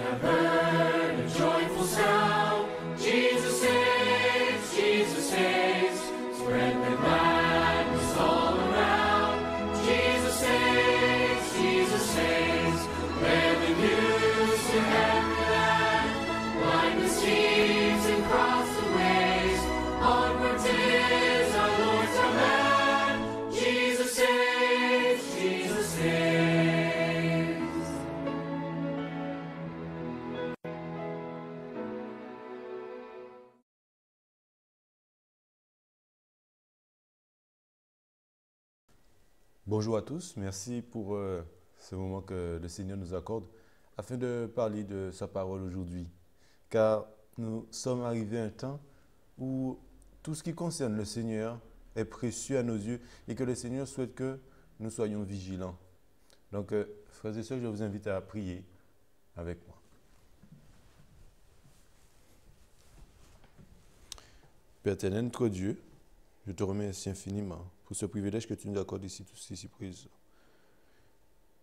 have heard a joyful sound. Jesus saves, spread the gladness all around. Jesus saves, bear the news to every land. Blind the streets and cross the ways, onward 'tis our Lord's command. Jesus saves, Jesus saves. Bonjour à tous, merci pour ce moment que le Seigneur nous accorde afin de parler de sa parole aujourd'hui. Car nous sommes arrivés à un temps où tout ce qui concerne le Seigneur est précieux à nos yeux et que le Seigneur souhaite que nous soyons vigilants. Donc, frères et sœurs, je vous invite à prier avec moi. Père éternel, notre Dieu, je te remercie infiniment pour ce privilège que tu nous accordes ici, tous ici présents,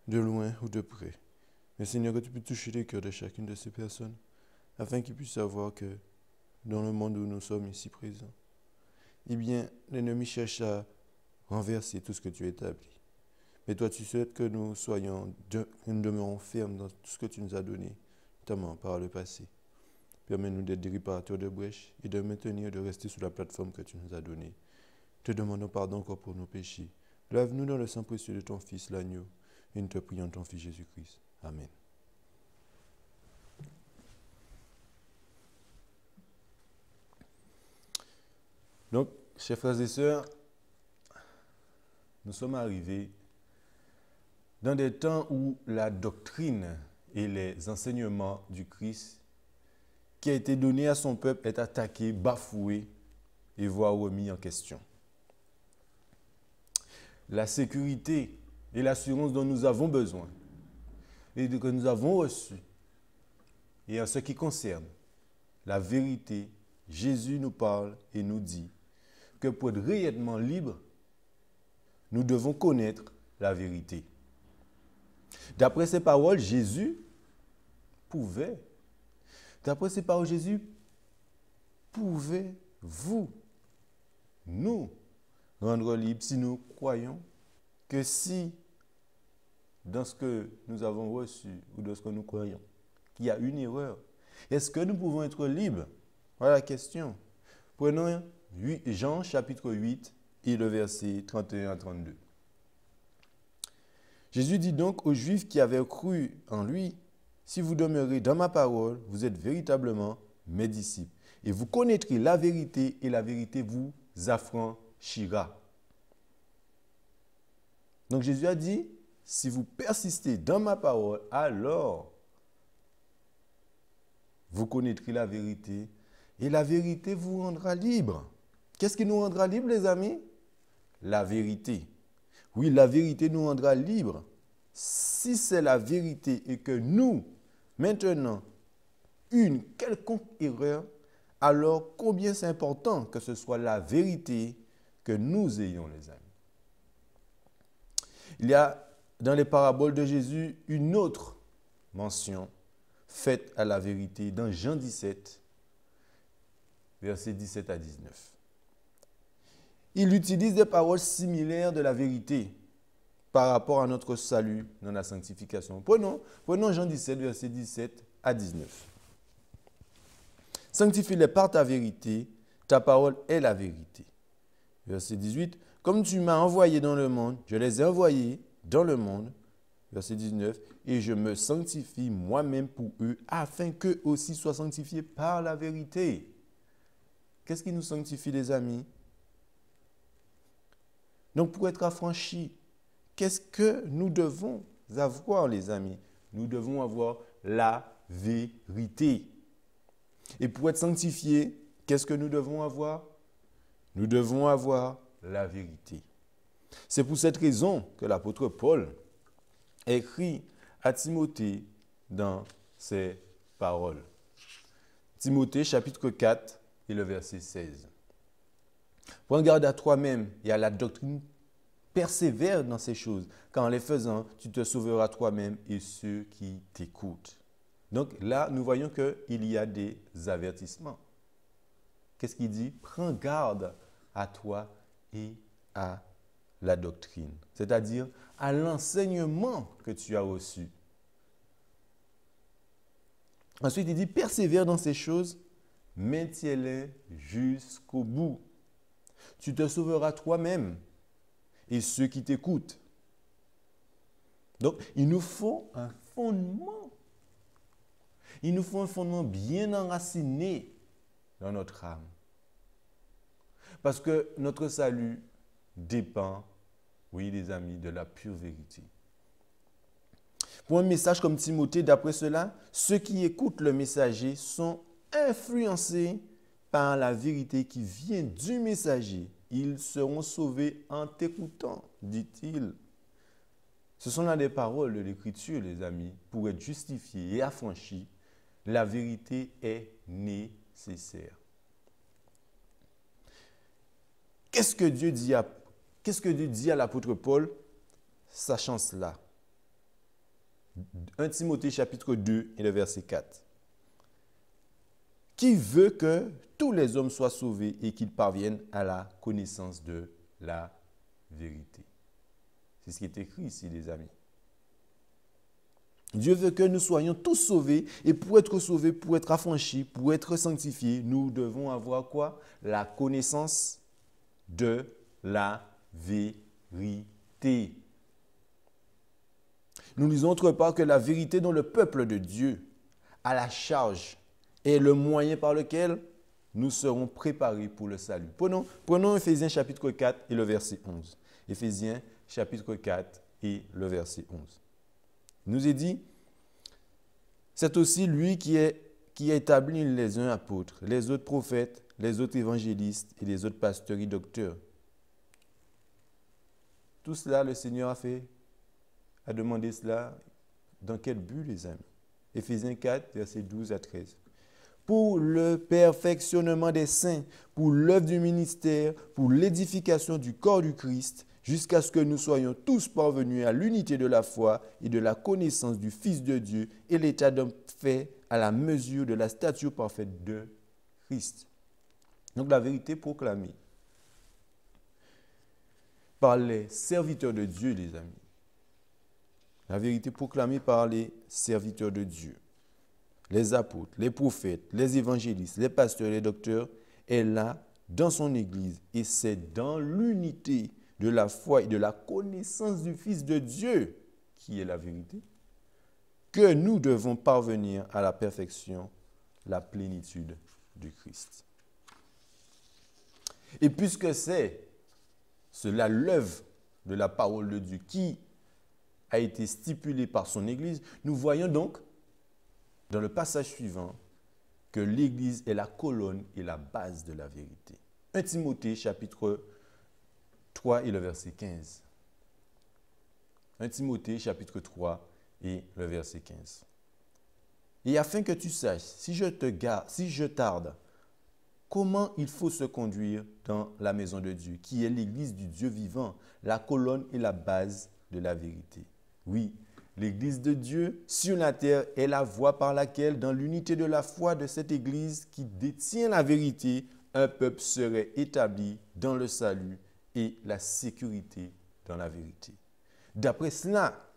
de loin ou de près. Mais Seigneur, que tu puisses toucher les cœurs de chacune de ces personnes, afin qu'ils puissent savoir que dans le monde où nous sommes ici présents, eh bien, l'ennemi cherche à renverser tout ce que tu as établi. Mais toi, tu souhaites que nous demeurons fermes dans tout ce que tu nous as donné, notamment par le passé. Permets-nous d'être des réparateurs de brèches et de maintenir, de rester sur la plateforme que tu nous as donnée. Te demandons pardon encore pour nos péchés. Lave-nous dans le sang précieux de ton Fils, l'agneau, et nous te prions ton Fils Jésus-Christ. Amen. Donc, chers frères et sœurs, nous sommes arrivés dans des temps où la doctrine et les enseignements du Christ qui a été donné à son peuple est attaqué, bafoué et voire remis en question. La sécurité et l'assurance dont nous avons besoin et que nous avons reçu, et en ce qui concerne la vérité, Jésus nous parle et nous dit que pour être réellement libre, nous devons connaître la vérité. D'après ces paroles, Jésus pouvait, vous, nous, rendre libres si nous croyons que si, dans ce que nous avons reçu ou dans ce que nous croyons, qu'il y a une erreur, est-ce que nous pouvons être libres? Voilà la question. Prenons Jean chapitre 8 et le verset 31 à 32. Jésus dit donc aux Juifs qui avaient cru en lui, « Si vous demeurez dans ma parole, vous êtes véritablement mes disciples. Et vous connaîtrez la vérité et la vérité vous affranchira. » Donc Jésus a dit, si vous persistez dans ma parole, alors vous connaîtrez la vérité et la vérité vous rendra libre. Qu'est-ce qui nous rendra libre, les amis? La vérité. Oui, la vérité nous rendra libre. Si c'est la vérité et que nous, maintenant, une quelconque erreur, alors combien c'est important que ce soit la vérité que nous ayons, les amis. Il y a dans les paraboles de Jésus une autre mention faite à la vérité dans Jean 17, versets 17 à 19. Il utilise des paroles similaires de la vérité par rapport à notre salut dans la sanctification. Prenons Jean 17, versets 17 à 19. Sanctifie-les par ta vérité, ta parole est la vérité. Verset 18. Comme tu m'as envoyé dans le monde, je les ai envoyés dans le monde. Verset 19. Et je me sanctifie moi-même pour eux, afin qu'eux aussi soient sanctifiés par la vérité. Qu'est-ce qui nous sanctifie, les amis? Donc, pour être affranchis, qu'est-ce que nous devons avoir, les amis? Nous devons avoir la vérité. Et pour être sanctifiés, qu'est-ce que nous devons avoir? Nous devons avoir la vérité. C'est pour cette raison que l'apôtre Paul écrit à Timothée dans ses paroles. Timothée chapitre 4 et le verset 16. Prends garde à toi-même et à la doctrine, persévère dans ces choses, car en les faisant, tu te sauveras toi-même et ceux qui t'écoutent. Donc là, nous voyons qu'il y a des avertissements. Qu'est-ce qu'il dit? Prends garde à toi et à la doctrine, c'est-à-dire à l'enseignement que tu as reçu. Ensuite, il dit, persévère dans ces choses, maintiens-les jusqu'au bout. Tu te sauveras toi-même et ceux qui t'écoutent. Donc, il nous faut un fondement. Il nous faut un fondement bien enraciné dans notre âme. Parce que notre salut dépend, oui les amis, de la pure vérité. Pour un message comme Timothée, d'après cela, ceux qui écoutent le messager sont influencés par la vérité qui vient du messager. Ils seront sauvés en t'écoutant, dit-il. Ce sont là des paroles de l'Écriture, les amis. Pour être justifié et affranchi, la vérité est nécessaire. Qu'est-ce que Dieu dit à l'apôtre Paul, sachant cela? 1 Timothée chapitre 2 et le verset 4. Qui veut que tous les hommes soient sauvés et qu'ils parviennent à la connaissance de la vérité. C'est ce qui est écrit ici, les amis. Dieu veut que nous soyons tous sauvés et pour être sauvés, pour être affranchis, pour être sanctifiés, nous devons avoir quoi? La connaissance de la vérité. Nous lisons autre part que la vérité dont le peuple de Dieu a la charge est le moyen par lequel nous serons préparés pour le salut. Prenons Éphésiens chapitre 4 et le verset 11. Éphésiens chapitre 4 et le verset 11. Il nous est dit, c'est aussi lui qui a établi les uns apôtres, les autres prophètes, les autres évangélistes et les autres pasteurs et docteurs. Tout cela, le Seigneur a demandé cela. Dans quel but, les amis? Éphésiens 4, versets 12 à 13. Pour le perfectionnement des saints, pour l'œuvre du ministère, pour l'édification du corps du Christ, jusqu'à ce que nous soyons tous parvenus à l'unité de la foi et de la connaissance du Fils de Dieu et l'état d'homme fait à la mesure de la stature parfaite de Christ. Donc la vérité proclamée par les serviteurs de Dieu, les amis. La vérité proclamée par les serviteurs de Dieu, les apôtres, les prophètes, les évangélistes, les pasteurs, les docteurs, est là dans son Église. Et c'est dans l'unité de la foi et de la connaissance du Fils de Dieu, qui est la vérité, que nous devons parvenir à la perfection, la plénitude du Christ. Et puisque c'est cela l'œuvre de la parole de Dieu qui a été stipulée par son Église, nous voyons donc dans le passage suivant que l'Église est la colonne et la base de la vérité. 1 Timothée chapitre 3 et le verset 15. 1 Timothée chapitre 3 et le verset 15. Et afin que tu saches, si je tarde, comment il faut se conduire dans la maison de Dieu, qui est l'Église du Dieu vivant, la colonne et la base de la vérité. Oui, l'Église de Dieu sur la terre est la voie par laquelle, dans l'unité de la foi de cette Église qui détient la vérité, un peuple serait établi dans le salut et la sécurité dans la vérité. D'après cela,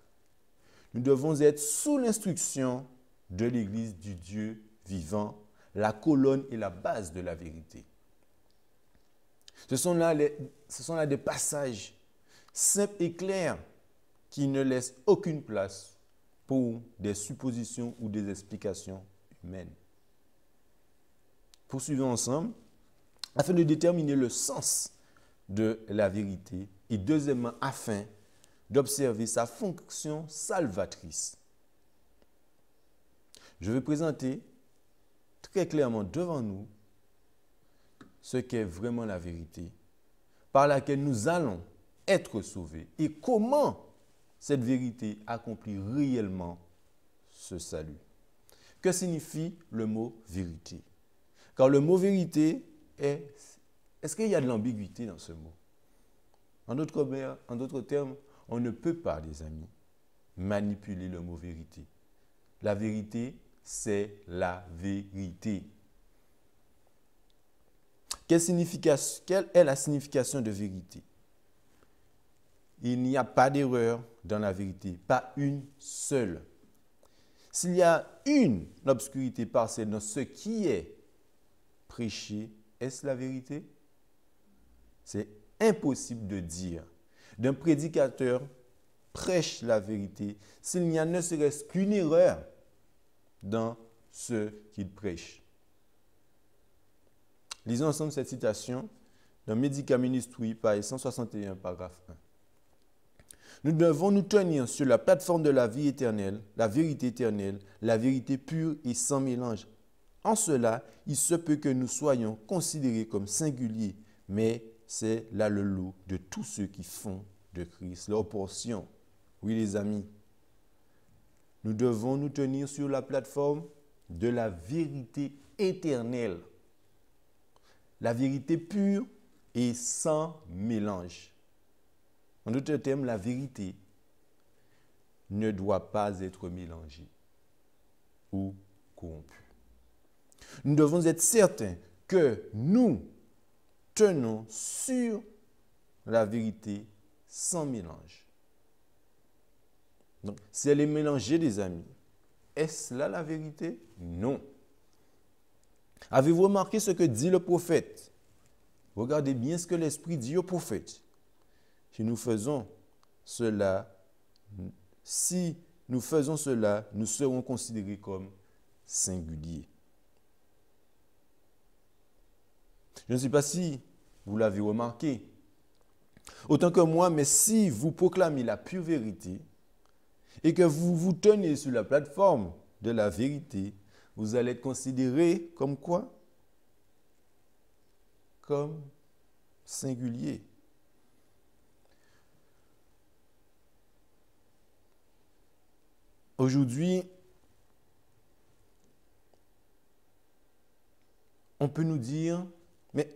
nous devons être sous l'instruction de l'Église du Dieu vivant, la colonne et la base de la vérité. Ce sont là des passages simples et clairs qui ne laissent aucune place pour des suppositions ou des explications humaines. Poursuivons ensemble, afin de déterminer le sens de la vérité et deuxièmement, afin d'observer sa fonction salvatrice. Je vais présenter très clairement devant nous ce qu'est vraiment la vérité, par laquelle nous allons être sauvés et comment cette vérité accomplit réellement ce salut. Que signifie le mot vérité? Car le mot vérité est-ce qu'il y a de l'ambiguïté dans ce mot? En d'autres termes, on ne peut pas, les amis, manipuler le mot vérité. La vérité, c'est la vérité. Quelle est la signification de vérité? Il n'y a pas d'erreur dans la vérité, pas une seule. S'il y a une obscurité partielle dans ce qui est prêché, est-ce la vérité? C'est impossible de dire d'un prédicateur prêche la vérité s'il n'y a ne serait-ce qu'une erreur dans ce qu'il prêche. Lisons ensemble cette citation dans Medica Ministry, page 161, paragraphe 1. Nous devons nous tenir sur la plateforme de la vie éternelle, la vérité éternelle, la vérité pure et sans mélange. En cela, il se peut que nous soyons considérés comme singuliers, mais c'est là le lot de tous ceux qui font de Christ leur portion. Oui, les amis, nous devons nous tenir sur la plateforme de la vérité éternelle, la vérité pure et sans mélange. En d'autres termes, la vérité ne doit pas être mélangée ou corrompue. Nous devons être certains que nous tenons sur la vérité sans mélange. Donc, si elle est mélangée, les amis, est-ce là la vérité? Non. Avez-vous remarqué ce que dit le prophète? Regardez bien ce que l'Esprit dit au prophète. Si nous faisons cela, nous serons considérés comme singuliers. Je ne sais pas si vous l'avez remarqué, autant que moi, mais si vous proclamez la pure vérité et que vous vous tenez sur la plateforme de la vérité, vous allez être considérés comme quoi? Comme singulier. Aujourd'hui, on peut nous dire, mais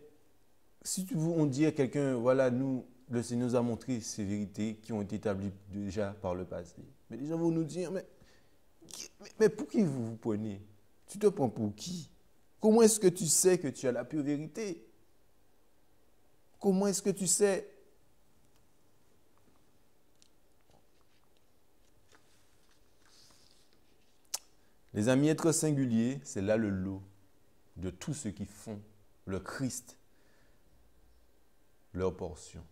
si on dit à quelqu'un, voilà, nous, le Seigneur nous a montré ces vérités qui ont été établies déjà par le passé. Mais les gens vont nous dire, mais pour qui vous vous prenez? Tu te prends pour qui? Comment est-ce que tu sais que tu as la pure vérité? Comment est-ce que tu sais? Les amis, être singulier, c'est là le lot de tous ceux qui font le Christ leur portion.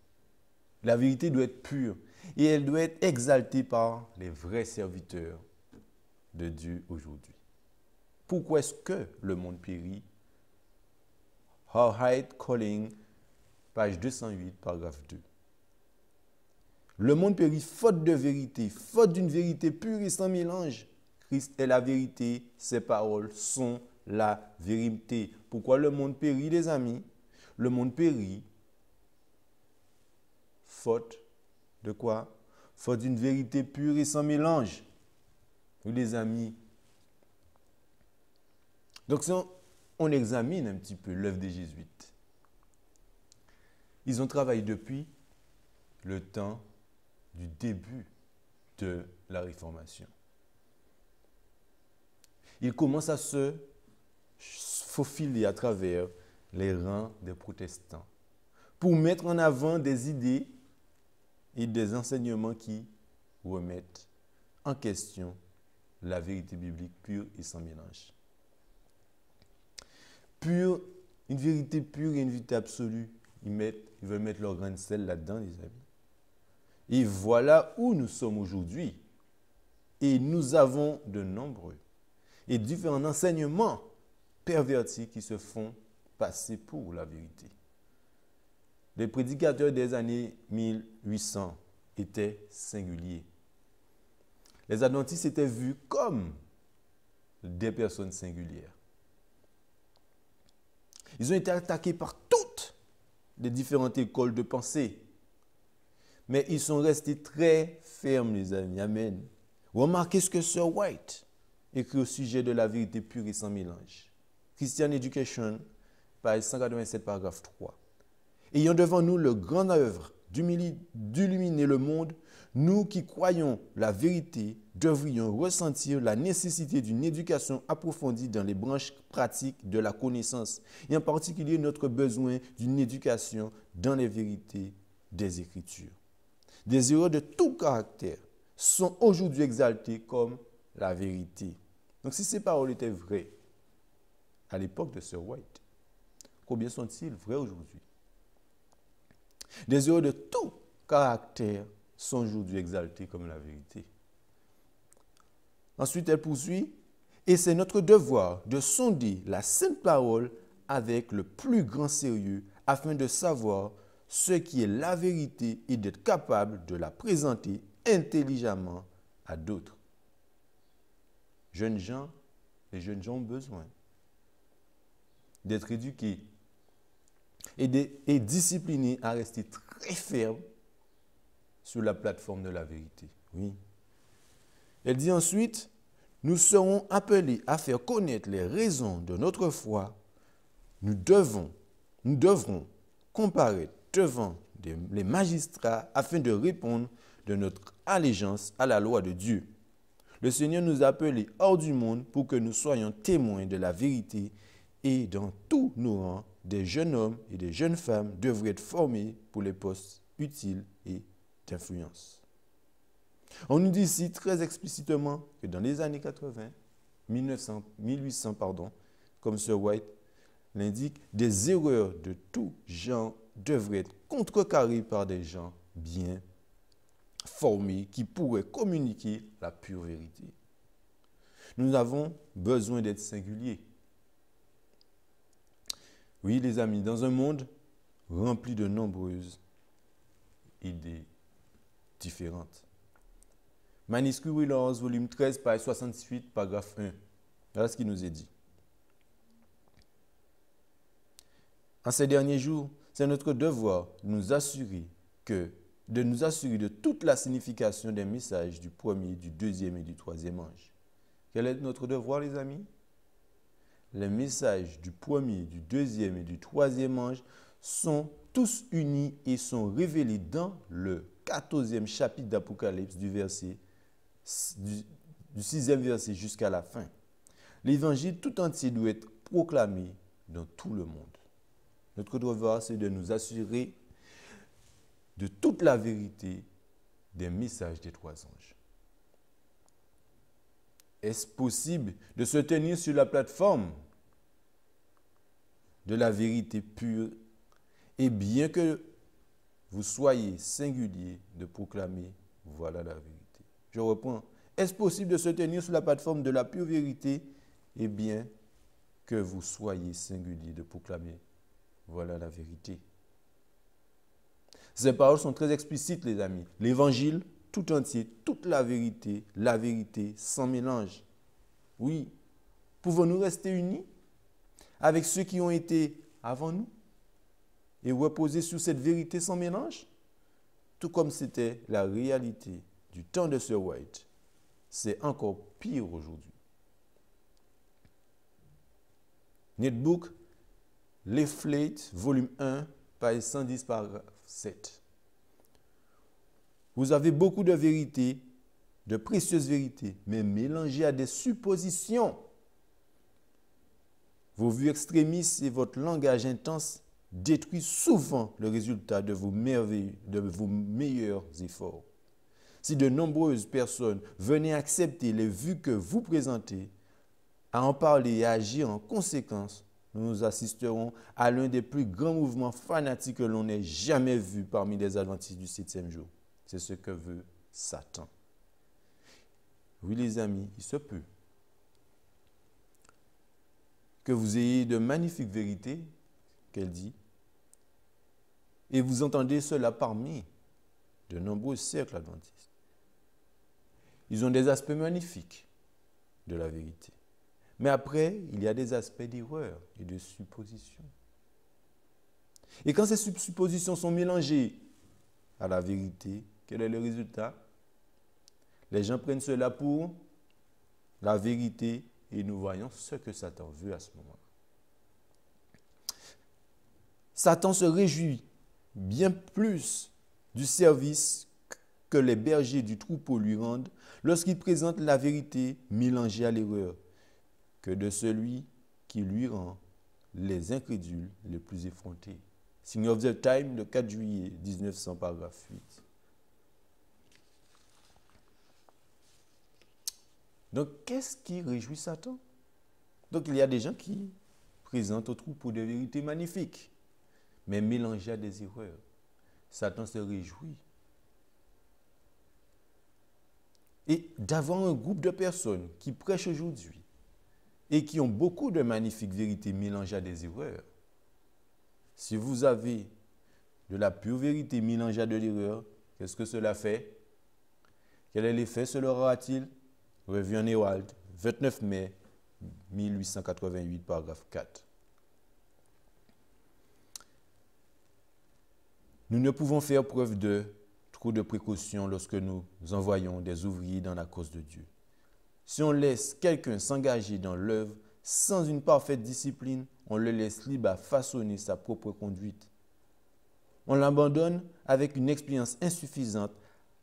La vérité doit être pure et elle doit être exaltée par les vrais serviteurs de Dieu aujourd'hui. Pourquoi est-ce que le monde périt? Howhite Calling, page 208, paragraphe 2. Le monde périt faute de vérité, faute d'une vérité pure et sans mélange. Christ est la vérité, ses paroles sont la vérité. Pourquoi le monde périt, les amis? Le monde périt faute de quoi? Faute d'une vérité pure et sans mélange. Oui, les amis. Donc, si on examine un petit peu l'œuvre des Jésuites, ils ont travaillé depuis le temps du début de la Réformation. Ils commencent à se faufiler à travers les rangs des protestants pour mettre en avant des idées et des enseignements qui remettent en question la vérité biblique pure et sans mélange. Pure, une vérité pure et une vérité absolue. Ils veulent mettre leur grain de sel là-dedans, les amis. Et voilà où nous sommes aujourd'hui. Et nous avons de nombreux et différents enseignements pervertis qui se font passer pour la vérité. Les prédicateurs des années 1800 étaient singuliers. Les adventistes étaient vus comme des personnes singulières. Ils ont été attaqués par toutes les différentes écoles de pensée. Mais ils sont restés très fermes, les amis. Amen. Remarquez ce que Sir White écrit au sujet de la vérité pure et sans mélange. Christian Education, page 187, paragraphe 3. Ayant devant nous le grand œuvre d'illuminer le monde, nous qui croyons la vérité devrions ressentir la nécessité d'une éducation approfondie dans les branches pratiques de la connaissance, et en particulier notre besoin d'une éducation dans les vérités des Écritures. Des erreurs de tout caractère sont aujourd'hui exaltées comme la vérité. Donc si ces paroles étaient vraies à l'époque de Sir White, combien sont-ils vrais aujourd'hui? Des erreurs de tout caractère sont aujourd'hui exaltées comme la vérité. Ensuite, elle poursuit, et c'est notre devoir de sonder la sainte parole avec le plus grand sérieux afin de savoir ce qui est la vérité et d'être capable de la présenter intelligemment à d'autres. Jeunes gens, les jeunes gens ont besoin d'être éduqués et disciplinés à rester très fermes sur la plateforme de la vérité. Oui. Elle dit ensuite, nous serons appelés à faire connaître les raisons de notre foi. Nous devrons comparaître devant les magistrats afin de répondre de notre allégeance à la loi de Dieu. Le Seigneur nous a appelés hors du monde pour que nous soyons témoins de la vérité, et dans tous nos rangs, des jeunes hommes et des jeunes femmes devraient être formés pour les postes utiles et d'influence. On nous dit ici très explicitement que dans les années 80, 1800, comme Sir White l'indique, des erreurs de tout genre devraient être contrecarrées par des gens bien formés qui pourraient communiquer la pure vérité. Nous avons besoin d'être singuliers. Oui, les amis, dans un monde rempli de nombreuses idées différentes. Manuscrit Willers, volume 13, page 68, paragraphe 1. Voilà ce qu'il nous est dit. En ces derniers jours, c'est notre devoir de nous assurer de toute la signification des messages du premier, du deuxième et du troisième ange. Quel est notre devoir, les amis? Les messages du premier, du deuxième et du troisième ange sont tous unis et sont révélés dans le 14e chapitre d'Apocalypse du 6e verset jusqu'à la fin. L'évangile tout entier doit être proclamé dans tout le monde. Notre devoir, c'est de nous assurer de toute la vérité des messages des trois anges. Est-ce possible de se tenir sur la plateforme de la vérité pure et bien que vous soyez singulier de proclamer voilà la vérité? Je reprends. Est-ce possible de se tenir sur la plateforme de la pure vérité et bien que vous soyez singulier de proclamer voilà la vérité? Ces paroles sont très explicites, les amis. L'évangile tout entier, toute la vérité sans mélange. Oui. Pouvons-nous rester unis avec ceux qui ont été avant nous et reposer sur cette vérité sans mélange? Tout comme c'était la réalité du temps de Sir White, c'est encore pire aujourd'hui. Netbook, Leaflet, volume 1, page 110, paragraphe 7. Vous avez beaucoup de vérités, de précieuses vérités, mais mélangées à des suppositions. Vos vues extrémistes et votre langage intense détruisent souvent le résultat de vos meilleurs efforts. Si de nombreuses personnes venaient accepter les vues que vous présentez, à en parler et à agir en conséquence, nous assisterons à l'un des plus grands mouvements fanatiques que l'on ait jamais vu parmi les adventistes du 7e jour. C'est ce que veut Satan. Oui, les amis, il se peut que vous ayez de magnifiques vérités, qu'elle dit, et vous entendez cela parmi de nombreux cercles adventistes. Ils ont des aspects magnifiques de la vérité. Mais après, il y a des aspects d'erreur et de supposition. Et quand ces suppositions sont mélangées à la vérité, quel est le résultat? Les gens prennent cela pour la vérité et nous voyons ce que Satan veut à ce moment-là. Satan se réjouit bien plus du service que les bergers du troupeau lui rendent lorsqu'il présente la vérité mélangée à l'erreur que de celui qui lui rend les incrédules les plus effrontés. Sign of the Time, le 4 juillet 1900, paragraphe 8. Donc, qu'est-ce qui réjouit Satan? Donc, il y a des gens qui présentent au troupeau des vérités magnifiques, mais mélangées à des erreurs. Satan se réjouit. Et d'avoir un groupe de personnes qui prêchent aujourd'hui et qui ont beaucoup de magnifiques vérités mélangées à des erreurs. Si vous avez de la pure vérité mélangée à de l'erreur, qu'est-ce que cela fait? Quel est l'effet cela aura-t-il? Revue en Hérald, 29 mai 1888, paragraphe 4. Nous ne pouvons faire preuve de trop de précaution lorsque nous envoyons des ouvriers dans la cause de Dieu. Si on laisse quelqu'un s'engager dans l'œuvre sans une parfaite discipline, on le laisse libre à façonner sa propre conduite. On l'abandonne avec une expérience insuffisante,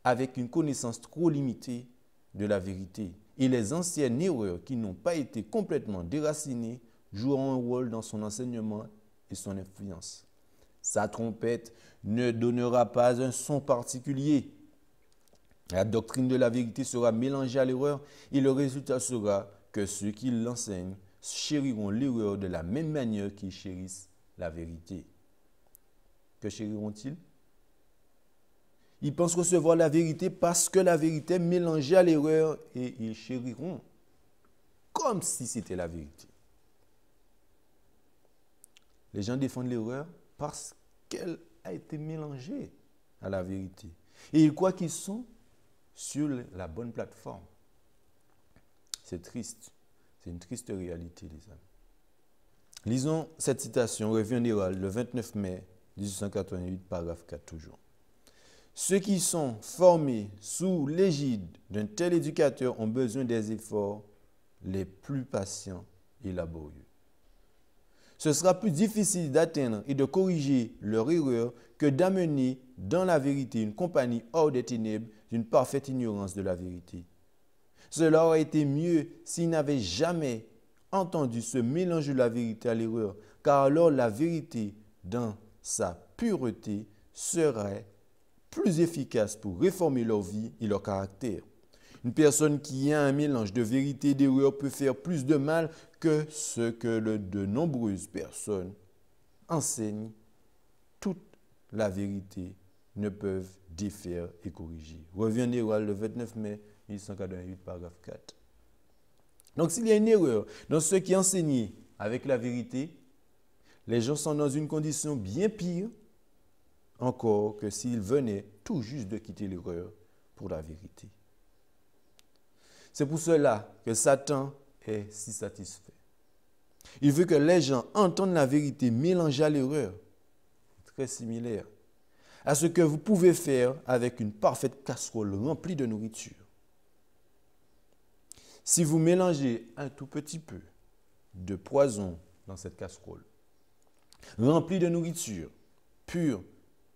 avec une connaissance trop limitée de la vérité. Et les anciennes erreurs qui n'ont pas été complètement déracinées joueront un rôle dans son enseignement et son influence. Sa trompette ne donnera pas un son particulier. La doctrine de la vérité sera mélangée à l'erreur et le résultat sera que ceux qui l'enseignent chériront l'erreur de la même manière qu'ils chérissent la vérité. Que chériront-ils? Ils pensent recevoir la vérité parce que la vérité est mélangée à l'erreur et ils chériront comme si c'était la vérité. Les gens défendent l'erreur parce qu'elle a été mélangée à la vérité. Et ils croient qu'ils sont sur la bonne plateforme. C'est triste. C'est une triste réalité, les amis. Lisons cette citation, Revue en Hérald, le 29 mai 1888, paragraphe 4 toujours. Ceux qui sont formés sous l'égide d'un tel éducateur ont besoin des efforts les plus patients et laborieux. Ce sera plus difficile d'atteindre et de corriger leur erreur que d'amener dans la vérité une compagnie hors des ténèbres d'une parfaite ignorance de la vérité. Cela aurait été mieux s'ils n'avaient jamais entendu ce mélange de la vérité à l'erreur, car alors la vérité, dans sa pureté, serait plus efficace pour réformer leur vie et leur caractère. Une personne qui a un mélange de vérité et d'erreur peut faire plus de mal que ce que de nombreuses personnes enseignent. Toute la vérité ne peuvent défaire et corriger. Revue en Hérald, le 29 mai 1888, paragraphe 4. Donc, s'il y a une erreur dans ce qui est enseigné avec la vérité, les gens sont dans une condition bien pire encore que s'ils venaient tout juste de quitter l'erreur pour la vérité. C'est pour cela que Satan est si satisfait. Il veut que les gens entendent la vérité mélangée à l'erreur, très similaire à ce que vous pouvez faire avec une parfaite casserole remplie de nourriture. Si vous mélangez un tout petit peu de poison dans cette casserole, remplie de nourriture pure,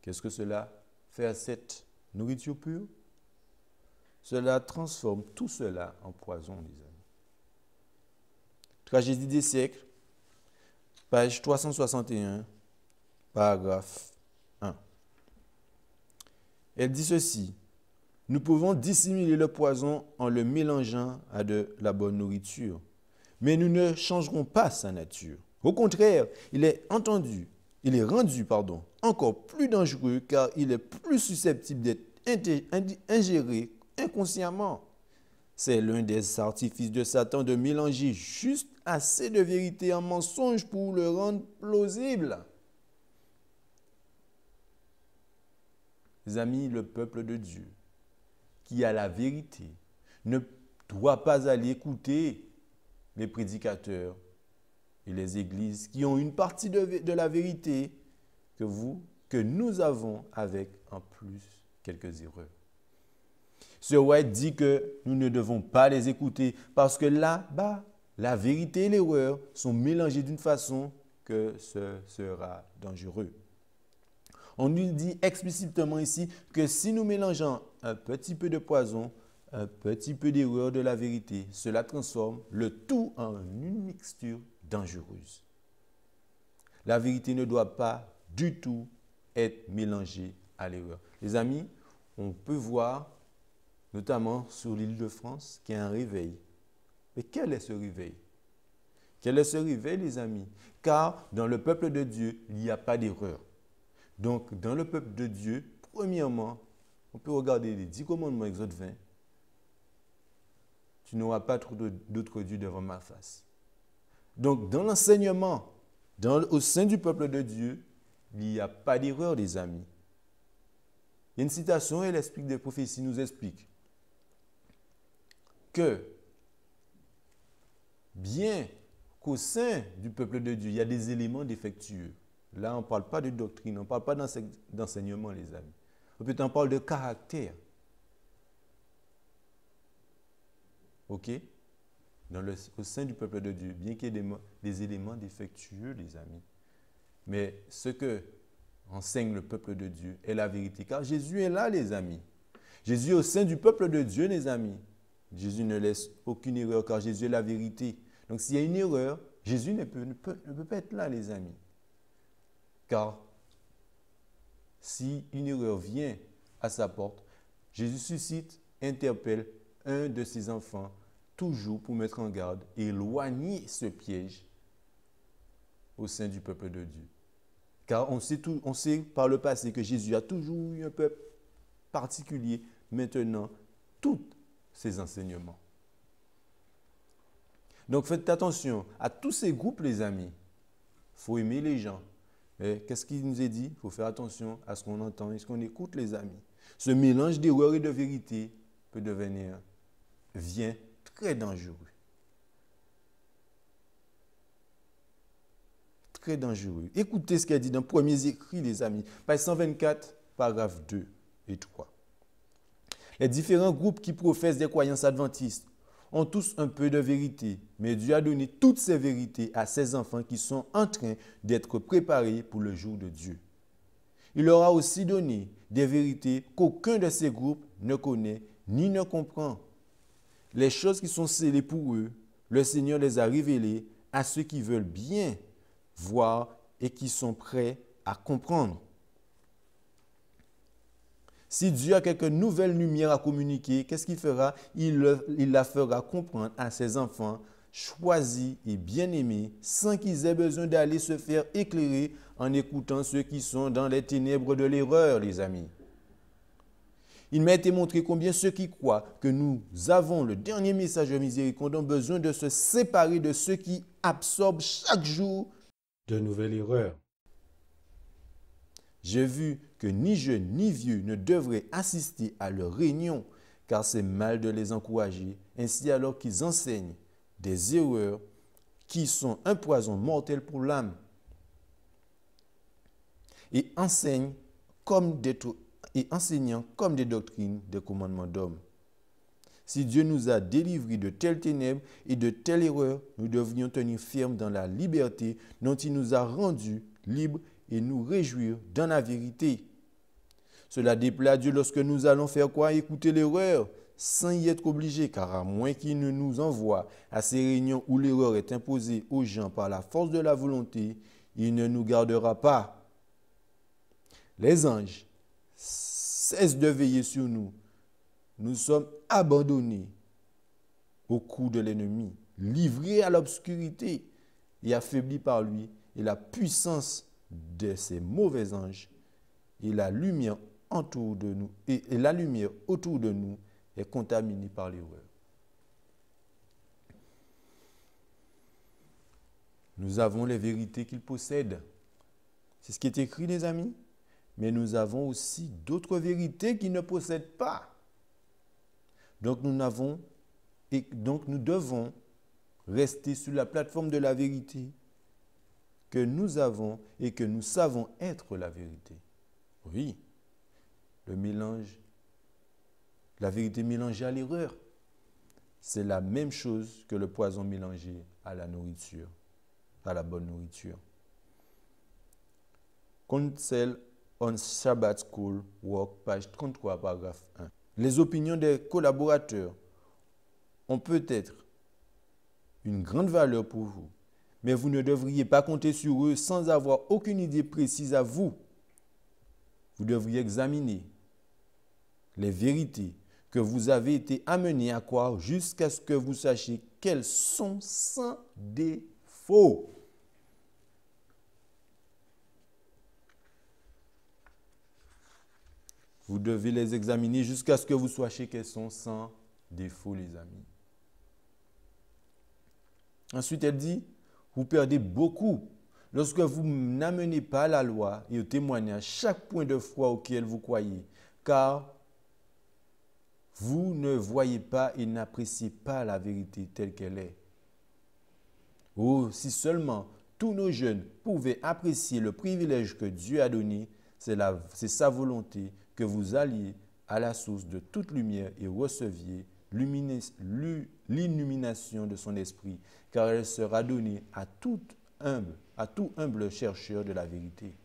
qu'est-ce que cela fait à cette nourriture pure? Cela transforme tout cela en poison, les amis. Tragédie des siècles, page 361, paragraphe 1. Elle dit ceci: nous pouvons dissimuler le poison en le mélangeant à de la bonne nourriture, mais nous ne changerons pas sa nature. Au contraire, il est rendu encore plus dangereux car il est plus susceptible d'être ingéré inconsciemment. C'est l'un des artifices de Satan de mélanger juste assez de vérité en mensonge pour le rendre plausible. Les amis, le peuple de Dieu qui a la vérité ne doit pas aller écouter les prédicateurs et les églises qui ont une partie de la vérité que nous avons avec en plus quelques erreurs. Sir White dit que nous ne devons pas les écouter parce que là-bas, la vérité et l'erreur sont mélangées d'une façon que ce sera dangereux. On nous dit explicitement ici que si nous mélangeons un petit peu de poison, un petit peu d'erreur de la vérité, cela transforme le tout en une mixture dangereuse. La vérité ne doit pas du tout être mélangée à l'erreur. Les amis, on peut voir, notamment sur l'île de France, qu'il y a un réveil. Mais quel est ce réveil? Quel est ce réveil, les amis? Car dans le peuple de Dieu, il n'y a pas d'erreur. Donc, dans le peuple de Dieu, premièrement, on peut regarder les 10 commandements, Exode 20. Tu n'auras pas trop d'autres dieux devant ma face. Donc, dans l'enseignement, au sein du peuple de Dieu, il n'y a pas d'erreur, les amis. Il y a une citation, elle explique des prophéties, nous explique que bien qu'au sein du peuple de Dieu, il y a des éléments défectueux. Là, on ne parle pas de doctrine, on ne parle pas d'enseignement, les amis. Peut-être on parle de caractère. OK? Au sein du peuple de Dieu, bien qu'il y ait des éléments défectueux, les amis. Mais ce que enseigne le peuple de Dieu est la vérité. Car Jésus est là, les amis. Jésus est au sein du peuple de Dieu, les amis. Jésus ne laisse aucune erreur car Jésus est la vérité. Donc s'il y a une erreur, Jésus ne peut pas être là, les amis. Car si une erreur vient à sa porte, Jésus suscite, interpelle un de ses enfants, toujours pour mettre en garde et éloigner ce piège au sein du peuple de Dieu. Car on sait par le passé que Jésus a toujours eu un peuple particulier. Maintenant, tous ses enseignements. Donc faites attention à tous ces groupes, les amis. Il faut aimer les gens. Qu'est-ce qu'il nous est dit? Il faut faire attention à ce qu'on entend et ce qu'on écoute, les amis. Ce mélange d'erreur et de vérité peut devient très dangereux. Très dangereux. Écoutez ce qu'il a dit dans Premiers Écrits, les amis. Page 124, paragraphes 2 et 3. Les différents groupes qui professent des croyances adventistes ont tous un peu de vérité, mais Dieu a donné toutes ces vérités à ses enfants qui sont en train d'être préparés pour le jour de Dieu. Il leur a aussi donné des vérités qu'aucun de ces groupes ne connaît ni ne comprend. Les choses qui sont scellées pour eux, le Seigneur les a révélées à ceux qui veulent bien voir et qui sont prêts à comprendre. Si Dieu a quelques nouvelles lumières à communiquer, qu'est-ce qu'il fera? Il la fera comprendre à ses enfants choisis et bien-aimés, sans qu'ils aient besoin d'aller se faire éclairer en écoutant ceux qui sont dans les ténèbres de l'erreur, les amis. Il m'a été montré combien ceux qui croient que nous avons le dernier message de miséricorde ont besoin de se séparer de ceux qui absorbent chaque jour de nouvelles erreurs. J'ai vu que ni jeunes ni vieux ne devraient assister à leurs réunions, car c'est mal de les encourager, ainsi alors qu'ils enseignent des erreurs qui sont un poison mortel pour l'âme et enseignant comme des doctrines des commandements d'hommes. Si Dieu nous a délivrés de telles ténèbres et de telles erreurs, nous devrions tenir ferme dans la liberté dont il nous a rendus libres et nous réjouir dans la vérité. Cela déplaît à Dieu lorsque nous allons faire quoi? Écouter l'erreur sans y être obligés, car à moins qu'il ne nous envoie à ces réunions où l'erreur est imposée aux gens par la force de la volonté, il ne nous gardera pas. Les anges cessent de veiller sur nous. Nous sommes abandonnés au coup de l'ennemi, livrés à l'obscurité et affaiblis par lui et la puissance de ces mauvais anges et la lumière autour de nous est contaminée par l'erreur. Nous avons les vérités qu'il possède. C'est ce qui est écrit, les amis. Mais nous avons aussi d'autres vérités qu'il ne possède pas. Donc nous devons rester sur la plateforme de la vérité que nous avons et que nous savons être la vérité. Oui, la vérité mélangée à l'erreur, c'est la même chose que le poison mélangé à la nourriture, à la bonne nourriture. Counsel on Shabbat School Work, page 33, paragraphe 1. les opinions des collaborateurs ont peut-être une grande valeur pour vous, mais vous ne devriez pas compter sur eux sans avoir aucune idée précise à vous. Vous devriez examiner les vérités que vous avez été amenés à croire jusqu'à ce que vous sachiez qu'elles sont sans défaut. Vous devez les examiner jusqu'à ce que vous sachiez qu'elles sont sans défaut, les amis. Ensuite, elle dit, vous perdez beaucoup lorsque vous n'amenez pas à la loi et au témoignage chaque point de foi auquel vous croyez, car vous ne voyez pas et n'appréciez pas la vérité telle qu'elle est. Oh, si seulement tous nos jeunes pouvaient apprécier le privilège que Dieu a donné, c'est sa volonté que vous alliez à la source de toute lumière et receviez l'illumination de son esprit, car elle sera donnée à tout humble chercheur de la vérité.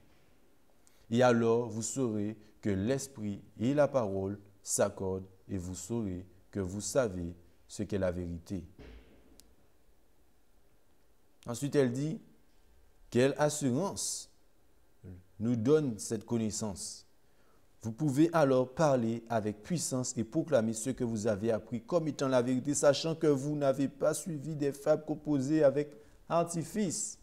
Et alors vous saurez que l'esprit et la parole s'accordent et vous saurez que vous savez ce qu'est la vérité. Ensuite, elle dit, quelle assurance nous donne cette connaissance? Vous pouvez alors parler avec puissance et proclamer ce que vous avez appris comme étant la vérité, sachant que vous n'avez pas suivi des fables composées avec artifice.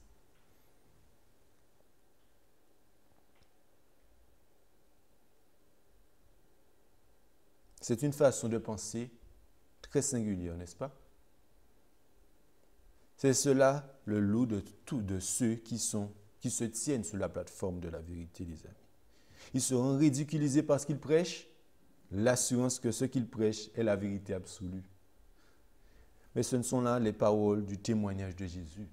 C'est une façon de penser très singulière, n'est-ce pas? C'est cela le lot de ceux qui se tiennent sur la plateforme de la vérité, les amis. Ils seront ridiculisés parce qu'ils prêchent l'assurance que ce qu'ils prêchent est la vérité absolue. Mais ce ne sont là les paroles du témoignage de Jésus.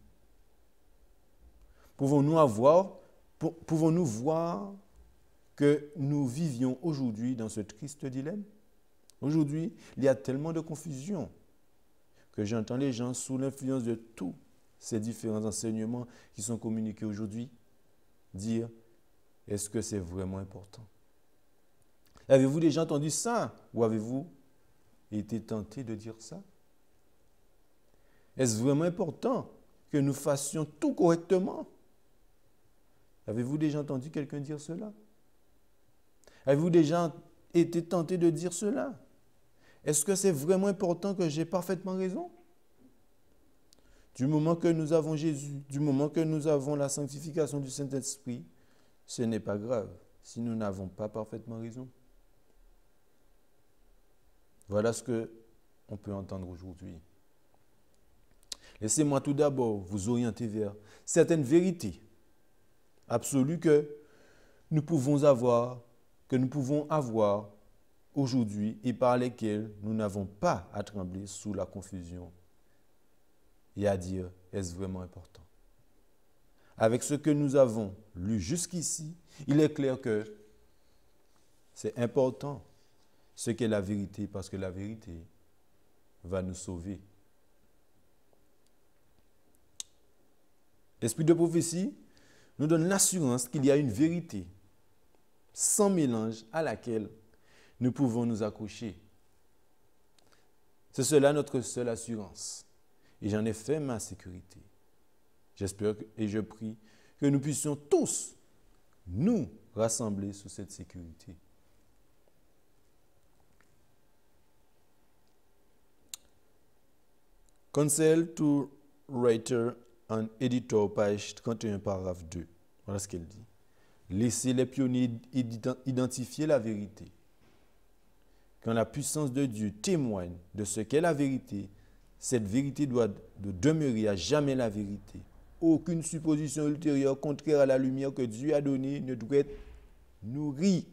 Pouvons-nous voir que nous vivions aujourd'hui dans ce triste dilemme? Aujourd'hui, il y a tellement de confusion que j'entends les gens sous l'influence de tous ces différents enseignements qui sont communiqués aujourd'hui dire: est-ce que c'est vraiment important? Avez-vous déjà entendu ça? Ou avez-vous été tenté de dire ça? Est-ce vraiment important que nous fassions tout correctement? Avez-vous déjà entendu quelqu'un dire cela? Avez-vous déjà été tenté de dire cela? Est-ce que c'est vraiment important que j'ai parfaitement raison? Du moment que nous avons Jésus, du moment que nous avons la sanctification du Saint-Esprit, ce n'est pas grave si nous n'avons pas parfaitement raison. Voilà ce qu'on peut entendre aujourd'hui. Laissez-moi tout d'abord vous orienter vers certaines vérités absolues que nous pouvons avoir aujourd'hui et par lesquelles nous n'avons pas à trembler sous la confusion et à dire: est-ce vraiment important? Avec ce que nous avons lu jusqu'ici, il est clair que c'est important ce qu'est la vérité, parce que la vérité va nous sauver. L'esprit de prophétie nous donne l'assurance qu'il y a une vérité sans mélange à laquelle nous pouvons nous accrocher. C'est cela notre seule assurance. Et j'en ai fait ma sécurité. J'espère et je prie que nous puissions tous nous rassembler sous cette sécurité. Counsel to Writer and Editor, page 31, paragraphe 2. Voilà ce qu'elle dit. Laissez les pionniers identifier la vérité. Quand la puissance de Dieu témoigne de ce qu'est la vérité, cette vérité doit demeurer à jamais la vérité. Aucune supposition ultérieure contraire à la lumière que Dieu a donnée ne doit être nourrie.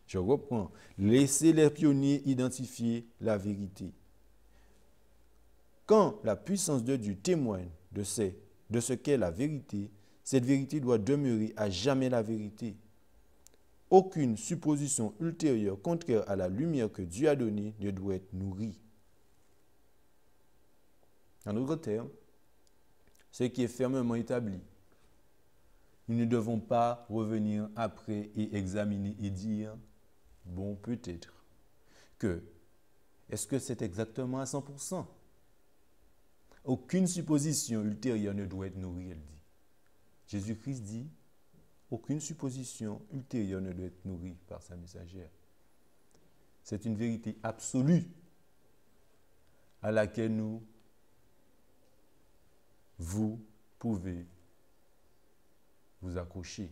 Je reprends. Laissez les pionniers identifier la vérité. Quand la puissance de Dieu témoigne de ce qu'est la vérité, cette vérité doit demeurer à jamais la vérité. Aucune supposition ultérieure contraire à la lumière que Dieu a donnée ne doit être nourrie. En d'autres termes, ce qui est fermement établi, nous ne devons pas revenir après et examiner et dire: bon, peut-être. que. Est-ce que c'est exactement à 100%? Aucune supposition ultérieure ne doit être nourrie, elle dit. Jésus-Christ dit, aucune supposition ultérieure ne doit être nourrie par sa messagère. C'est une vérité absolue à laquelle vous pouvez vous accrocher.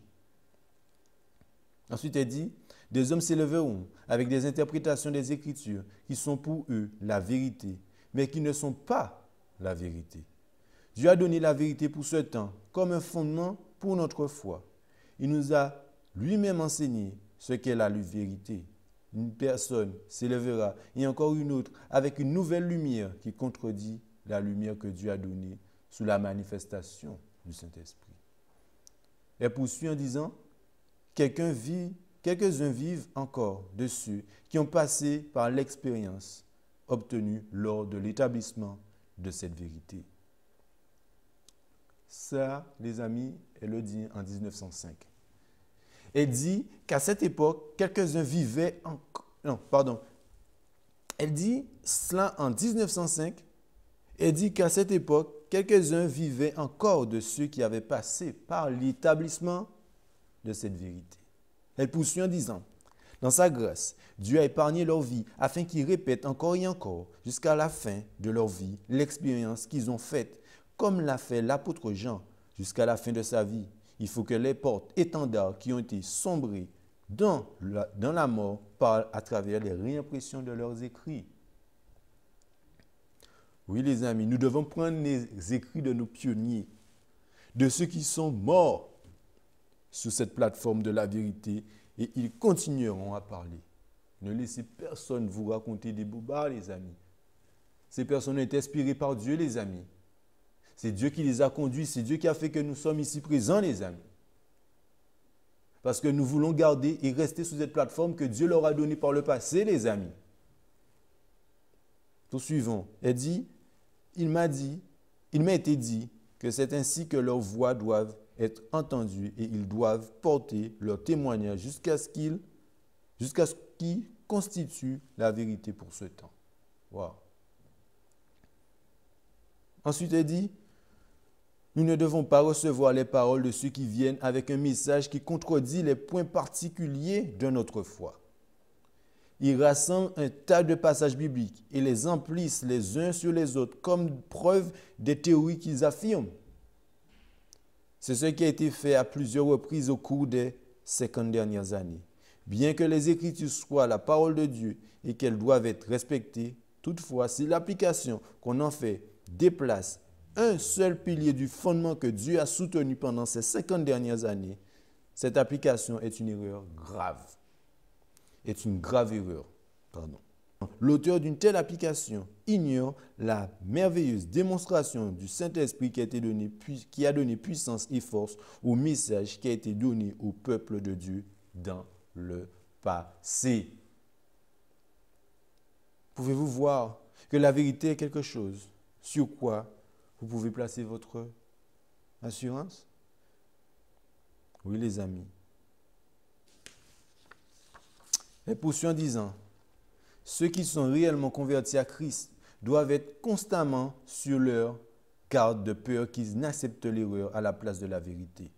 Ensuite, elle dit, des hommes s'élèveront avec des interprétations des Écritures qui sont pour eux la vérité, mais qui ne sont pas la vérité. Dieu a donné la vérité pour ce temps comme un fondement pour notre foi. Il nous a lui-même enseigné ce qu'est la vérité. Une personne s'élèvera et encore une autre avec une nouvelle lumière qui contredit la lumière que Dieu a donnée sous la manifestation du Saint-Esprit. Elle poursuit en disant, quelques-uns vivent encore de ceux qui ont passé par l'expérience obtenue lors de l'établissement de cette vérité. Ça, les amis, elle le dit en 1905. Elle dit qu'à cette époque, quelques-uns vivaient Elle dit cela en 1905. Elle dit qu'à cette époque, quelques-uns vivaient encore de ceux qui avaient passé par l'établissement de cette vérité. Elle poursuit en disant, dans sa grâce, Dieu a épargné leur vie afin qu'ils répètent encore et encore, jusqu'à la fin de leur vie, l'expérience qu'ils ont faite, comme l'a fait l'apôtre Jean, jusqu'à la fin de sa vie. Il faut que les portes-étendards qui ont été sombrés dans la mort parlent à travers les réimpressions de leurs écrits. Oui, les amis, nous devons prendre les écrits de nos pionniers, de ceux qui sont morts sur cette plateforme de la vérité, et ils continueront à parler. Ne laissez personne vous raconter des bobards, les amis. Ces personnes ont été inspirées par Dieu, les amis. C'est Dieu qui les a conduits, c'est Dieu qui a fait que nous sommes ici présents, les amis. Parce que nous voulons garder et rester sur cette plateforme que Dieu leur a donnée par le passé, les amis. Poursuivons. Elle dit, il m'a été dit que c'est ainsi que leurs voix doivent être entendues et ils doivent porter leur témoignage jusqu'à ce qu'ils constituent la vérité pour ce temps. Wow. Ensuite, elle dit, nous ne devons pas recevoir les paroles de ceux qui viennent avec un message qui contredit les points particuliers de notre foi. Ils rassemblent un tas de passages bibliques et les emplissent les uns sur les autres comme preuve des théories qu'ils affirment. C'est ce qui a été fait à plusieurs reprises au cours des 50 dernières années. Bien que les Écritures soient la parole de Dieu et qu'elles doivent être respectées, toutefois, si l'application qu'on en fait déplace un seul pilier du fondement que Dieu a soutenu pendant ces 50 dernières années, cette application est une erreur grave. Est une grave erreur. L'auteur d'une telle application ignore la merveilleuse démonstration du Saint-Esprit qui a donné puissance et force au message qui a été donné au peuple de Dieu dans le passé. Pouvez-vous voir que la vérité est quelque chose sur quoi vous pouvez placer votre assurance? Oui, les amis. Elle poursuit en disant, ceux qui sont réellement convertis à Christ doivent être constamment sur leur garde de peur qu'ils n'acceptent l'erreur à la place de la vérité.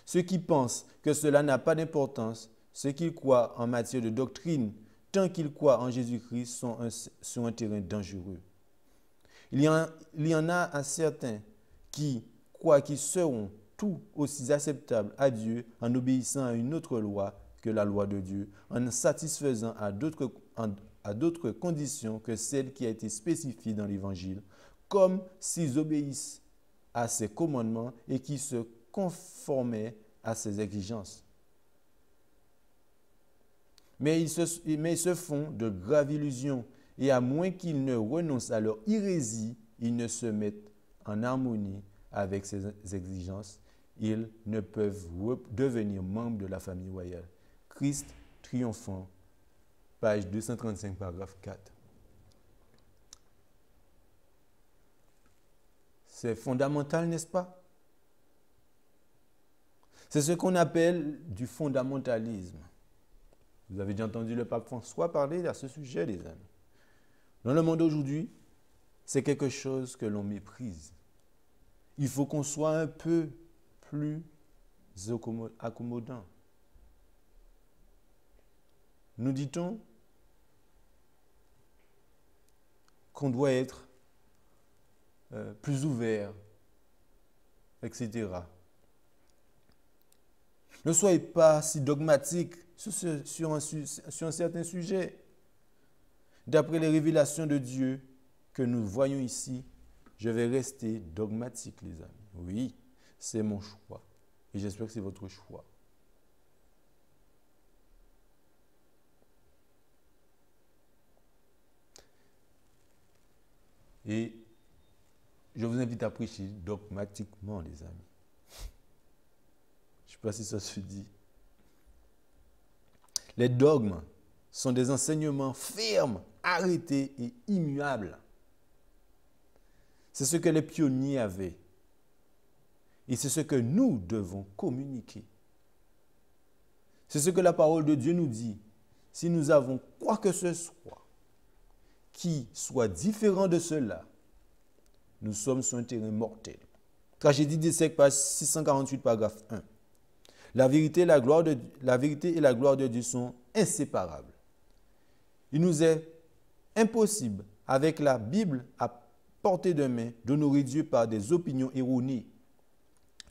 Ceux qui pensent que cela n'a pas d'importance, ceux qui croient en matière de doctrine, tant qu'ils croient en Jésus-Christ, sont sur un terrain dangereux. Il y en a à certains qui croient qu'ils seront tout aussi acceptables à Dieu en obéissant à une autre loi que la loi de Dieu, en satisfaisant à d'autres conditions que celles qui a été spécifiées dans l'Évangile, comme s'ils obéissent à ses commandements et qui se conformaient à ses exigences. Mais ils se font de graves illusions, et à moins qu'ils ne renoncent à leur hérésie, ils ne se mettent en harmonie avec ces exigences, ils ne peuvent devenir membres de la famille royale. Christ triomphant, page 235, paragraphe 4. C'est fondamental, n'est-ce pas? C'est ce qu'on appelle du fondamentalisme. Vous avez déjà entendu le pape François parler à ce sujet, les amis. Dans le monde d'aujourd'hui, c'est quelque chose que l'on méprise. Il faut qu'on soit un peu plus accommodant. Nous dit-on qu'on doit être plus ouvert, etc. Ne soyez pas si dogmatique sur un certain sujet. D'après les révélations de Dieu que nous voyons ici, je vais rester dogmatique, les amis. Oui, c'est mon choix. Et j'espère que c'est votre choix. Et je vous invite à prêcher dogmatiquement, les amis. Je ne sais pas si ça se dit. Les dogmes sont des enseignements fermes, arrêtés et immuables. C'est ce que les pionniers avaient. Et c'est ce que nous devons communiquer. C'est ce que la parole de Dieu nous dit. Si nous avons quoi que ce soit qui soit différent de cela, nous sommes sur un terrain mortel. Tragédie des siècles, page 648, paragraphe 1. La vérité et la gloire de Dieu sont inséparables. Il nous est impossible, avec la Bible à portée de main, d'honorer Dieu par des opinions erronées.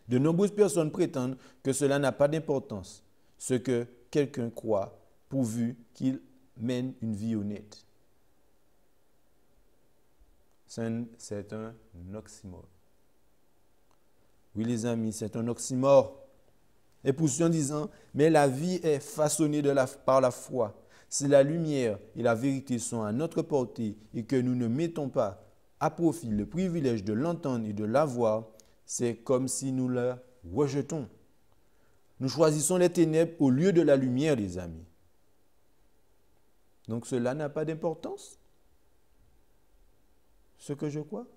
De nombreuses personnes prétendent que cela n'a pas d'importance, ce que quelqu'un croit, pourvu qu'il mène une vie honnête. C'est un oxymore. Oui, les amis, c'est un oxymore. Et poursuit en disant, mais la vie est façonnée par la foi. Si la lumière et la vérité sont à notre portée et que nous ne mettons pas à profit le privilège de l'entendre et de la voir, c'est comme si nous la rejetons. Nous choisissons les ténèbres au lieu de la lumière, les amis. Donc cela n'a pas d'importance. Ce que je crois.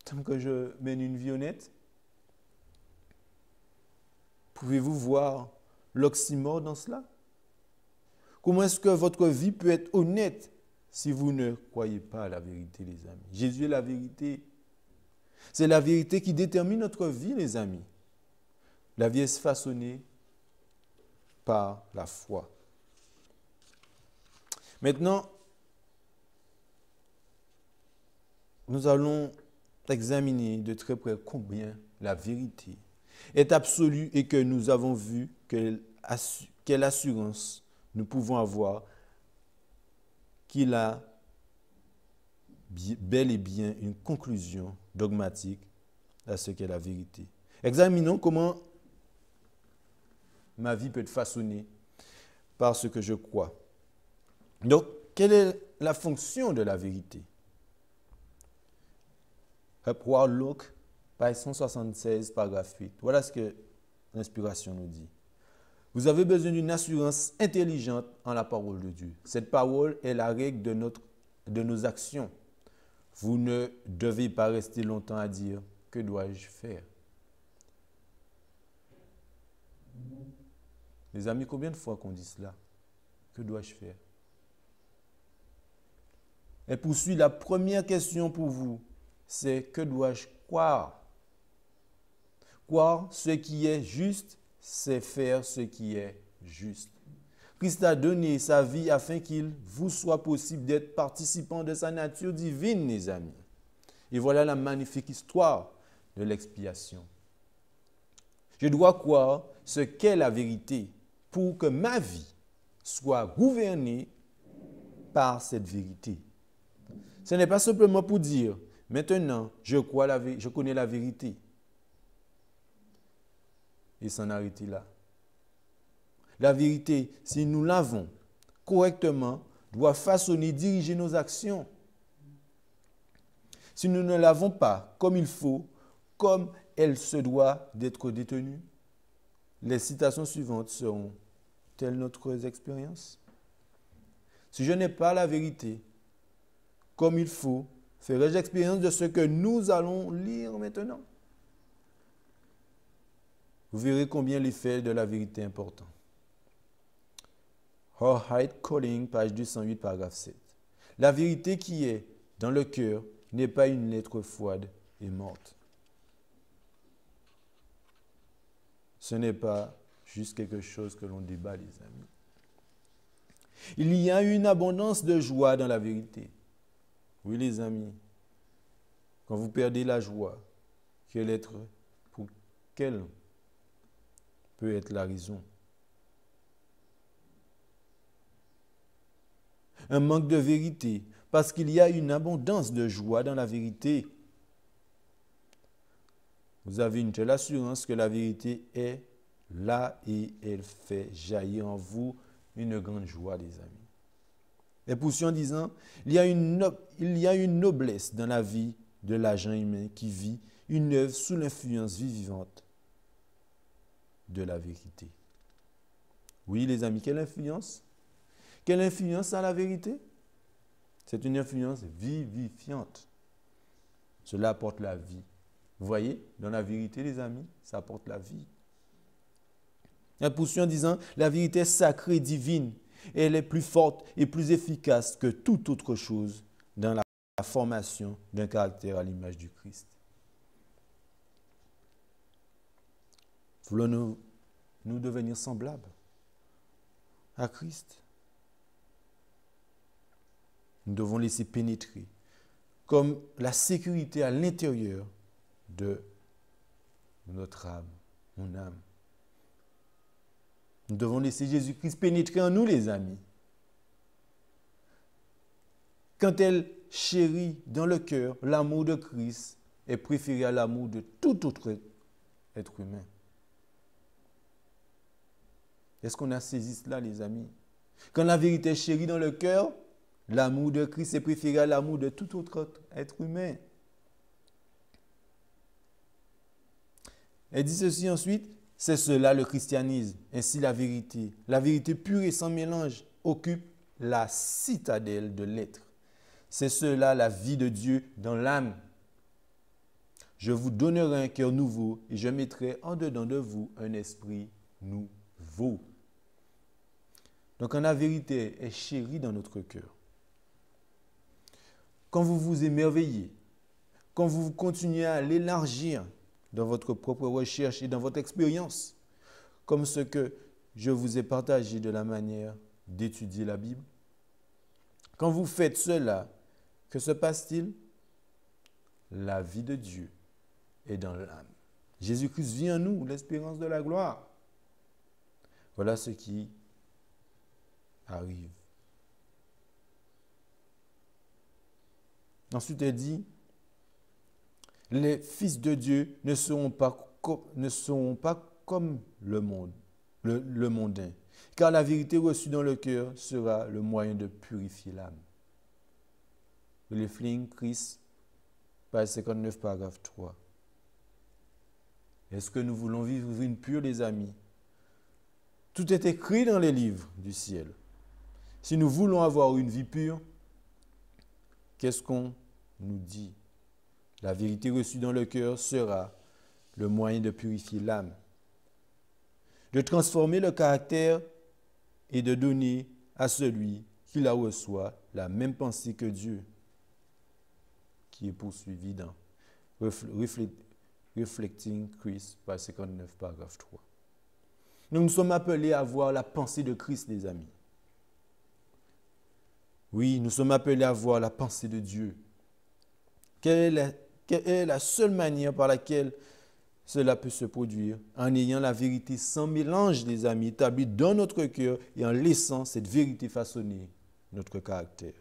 Tant que je mène une vie honnête. Pouvez-vous voir l'oxymore dans cela? Comment est-ce que votre vie peut être honnête si vous ne croyez pas à la vérité, les amis? Jésus est la vérité. C'est la vérité qui détermine notre vie, les amis. La vie est façonnée par la foi. Maintenant, nous allons examiner de très près combien la vérité est absolue et que nous avons vu quelle assurance nous pouvons avoir qu'il a bel et bien une conclusion dogmatique à ce qu'est la vérité. Examinons comment ma vie peut être façonnée par ce que je crois. Donc, quelle est la fonction de la vérité? Warlock, page 176, paragraphe 8. Voilà ce que l'inspiration nous dit. Vous avez besoin d'une assurance intelligente en la parole de Dieu. Cette parole est la règle de nos actions. Vous ne devez pas rester longtemps à dire « Que dois-je faire ?» Les amis, combien de fois qu'on dit cela? Que dois-je faire? Elle poursuit, la première question pour vous, c'est que dois-je croire? Croire ce qui est juste, c'est faire ce qui est juste. Christ a donné sa vie afin qu'il vous soit possible d'être participant de sa nature divine, les amis. Et voilà la magnifique histoire de l'expiation. Je dois croire ce qu'est la vérité pour que ma vie soit gouvernée par cette vérité. Ce n'est pas simplement pour dire, maintenant, je connais la vérité. Et s'en arrêter là. La vérité, si nous l'avons correctement, doit façonner, diriger nos actions. Si nous ne l'avons pas comme il faut, comme elle se doit d'être détenue, les citations suivantes seront-elles notre expérience? Si je n'ai pas la vérité comme il faut, ferai-je expérience de ce que nous allons lire maintenant? Vous verrez combien l'effet de la vérité est important. Horheit Calling, page 208, paragraphe 7. La vérité qui est dans le cœur n'est pas une lettre froide et morte. Ce n'est pas juste quelque chose que l'on débat, les amis. Il y a une abondance de joie dans la vérité. Oui, les amis, quand vous perdez la joie, quelle peut être la raison? Un manque de vérité, parce qu'il y a une abondance de joie dans la vérité. Vous avez une telle assurance que la vérité est là et elle fait jaillir en vous une grande joie, les amis. Et poursuit en disant, il y a une noblesse dans la vie de l'agent humain qui vit une œuvre sous l'influence vivante de la vérité. Oui, les amis, quelle influence? Quelle influence a la vérité? C'est une influence vivifiante. Cela apporte la vie. Vous voyez, dans la vérité, les amis, ça apporte la vie. Elle poursuit en disant, la vérité est sacrée et divine. Et elle est plus forte et plus efficace que toute autre chose dans la formation d'un caractère à l'image du Christ. Voulons-nous devenir semblables à Christ? Nous devons laisser pénétrer comme la sécurité à l'intérieur de notre âme, mon âme. Nous devons laisser Jésus-Christ pénétrer en nous, les amis. Quand elle chérit dans le cœur, l'amour de Christ est préféré à l'amour de tout autre être humain. Est-ce qu'on a saisi cela, les amis? Quand la vérité est chérie dans le cœur, l'amour de Christ est préféré à l'amour de tout autre être humain. Elle dit ceci ensuite, c'est cela le christianisme, ainsi la vérité pure et sans mélange, occupe la citadelle de l'être. C'est cela la vie de Dieu dans l'âme. Je vous donnerai un cœur nouveau et je mettrai en dedans de vous un esprit nouveau. Donc quand la vérité est chérie dans notre cœur, quand vous vous émerveillez, quand vous continuez à l'élargir dans votre propre recherche et dans votre expérience, comme ce que je vous ai partagé de la manière d'étudier la Bible, quand vous faites cela, que se passe-t-il? La vie de Dieu est dans l'âme. Jésus-Christ vit en nous, l'espérance de la gloire. Voilà ce qui arrive. Ensuite, elle dit, les fils de Dieu ne seront pas comme le monde, le mondain, car la vérité reçue dans le cœur sera le moyen de purifier l'âme. Le Fling, Christ, page 59, paragraphe 3. Est-ce que nous voulons vivre une pure, les amis? Tout est écrit dans les livres du ciel. Si nous voulons avoir une vie pure, qu'est-ce qu'on nous dit? La vérité reçue dans le cœur sera le moyen de purifier l'âme, de transformer le caractère et de donner à celui qui la reçoit la même pensée que Dieu, qui est poursuivi dans Reflecting Christ, page 59, paragraphe 3. Nous sommes appelés à voir la pensée de Christ, les amis. Oui, nous sommes appelés à voir la pensée de Dieu. Quelle est la seule manière par laquelle cela peut se produire? En ayant la vérité sans mélange, les amis, établie dans notre cœur et en laissant cette vérité façonner notre caractère.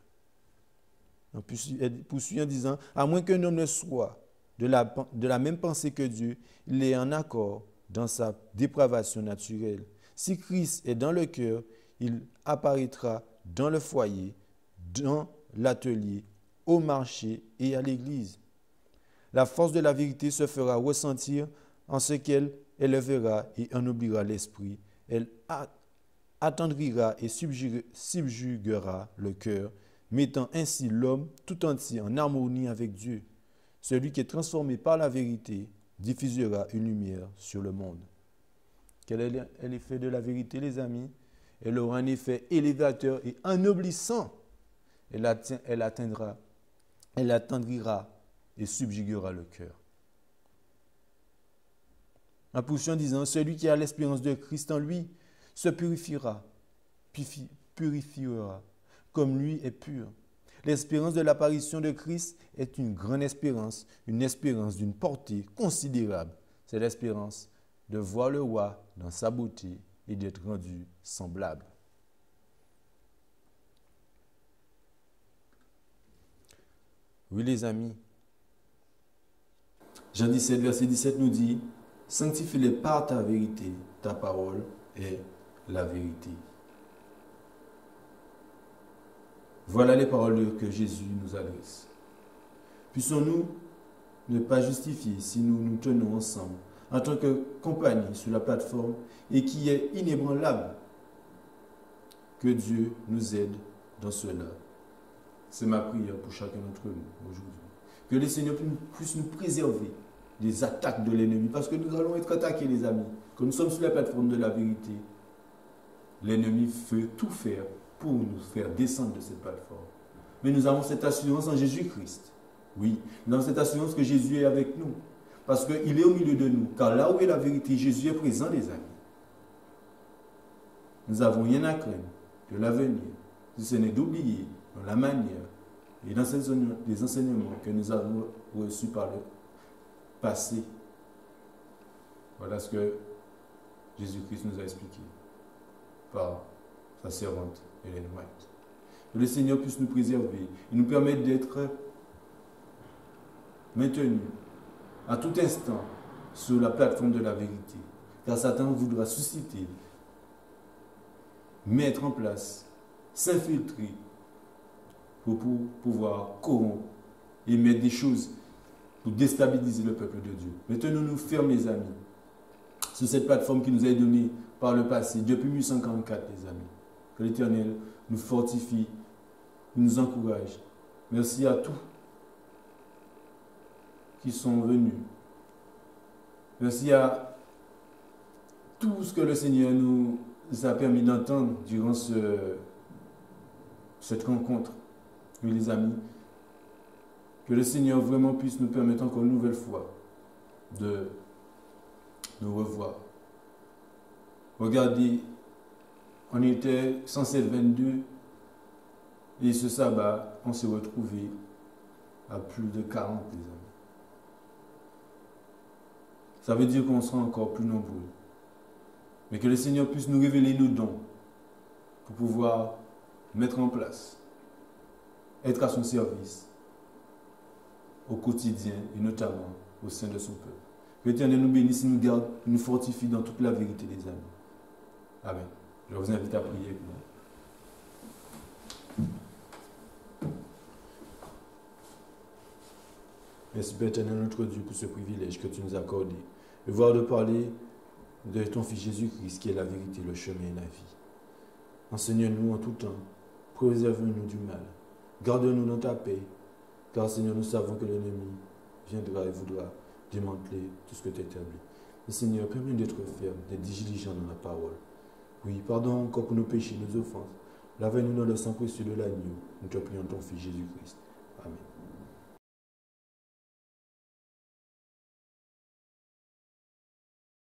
Elle poursuit en disant, à moins qu'un homme ne soit de la même pensée que Dieu, il est en accord dans sa dépravation naturelle. Si Christ est dans le cœur, il apparaîtra dans le foyer, dans l'atelier, au marché et à l'église. La force de la vérité se fera ressentir en ce qu'elle élèvera et ennoblira l'esprit. Elle attendrira et subjuguera le cœur, mettant ainsi l'homme tout entier en harmonie avec Dieu. Celui qui est transformé par la vérité diffusera une lumière sur le monde. Quel est l'effet de la vérité, les amis? Elle aura un effet élévateur et ennoblissant. Elle attendrira et subjuguera le cœur. En poursuivant disant, celui qui a l'espérance de Christ en lui se purifiera, comme lui est pur. L'espérance de l'apparition de Christ est une grande espérance, une espérance d'une portée considérable. C'est l'espérance de voir le roi dans sa beauté et d'être rendu semblable. Oui, les amis. Jean 17, verset 17 nous dit, « Sanctifie-les par ta vérité, ta parole est la vérité. » Voilà les paroles que Jésus nous adresse. Puissions-nous ne pas justifier si nous nous tenons ensemble en tant que compagnie sur la plateforme et qui est inébranlable. Que Dieu nous aide dans cela. C'est ma prière pour chacun d'entre nous aujourd'hui. Que le Seigneur puisse nous préserver des attaques de l'ennemi, parce que nous allons être attaqués, les amis. Quand nous sommes sur la plateforme de la vérité, l'ennemi veut tout faire pour nous faire descendre de cette plateforme. Mais nous avons cette assurance en Jésus-Christ. Oui, nous avons cette assurance que Jésus est avec nous. Parce qu'il est au milieu de nous. Car là où est la vérité, Jésus est présent, les amis. Nous n'avons rien à craindre de l'avenir. Si ce n'est d'oublier dans la manière et dans les enseignements que nous avons reçus par le passé. Voilà ce que Jésus-Christ nous a expliqué par sa servante Ellen White. Que le Seigneur puisse nous préserver et nous permettre d'être maintenus à tout instant sur la plateforme de la vérité. Car Satan voudra susciter, mettre en place, s'infiltrer pour pouvoir corrompre et mettre des choses pour déstabiliser le peuple de Dieu. Maintenons-nous fermes, les amis, sur cette plateforme qui nous a été donnée par le passé, depuis 1844, les amis. Que l'Éternel nous fortifie, nous encourage. Merci à tous qui sont venus. Merci à tout ce que le Seigneur nous a permis d'entendre durant cette rencontre. Oui, les amis, que le Seigneur vraiment puisse nous permettre encore une nouvelle fois de nous revoir. Regardez, on était censé le 22 et ce sabbat, on s'est retrouvé à plus de 40, les amis. Ça veut dire qu'on sera encore plus nombreux. Mais que le Seigneur puisse nous révéler nos dons pour pouvoir mettre en place, être à son service au quotidien et notamment au sein de son peuple. Que l'Éternel nous bénisse, nous garde, nous fortifie dans toute la vérité, les amis. Amen. Je vous invite à prier avec moi. Merci Père éternel, notre Dieu, pour ce privilège que tu nous as accordé de voir, de parler de ton Fils Jésus-Christ qui est la vérité, le chemin et la vie. Enseigne-nous en tout temps, préserve-nous du mal, garde-nous dans ta paix, car Seigneur, nous savons que l'ennemi viendra et voudra démanteler tout ce que tu as établi. Mais Seigneur, permets-nous d'être fermes, d'être diligents dans la parole. Oui, pardon encore pour nos péchés, nos offenses. Lave-nous dans le sang précieux de l'agneau. Nous te prions ton Fils Jésus-Christ. Amen.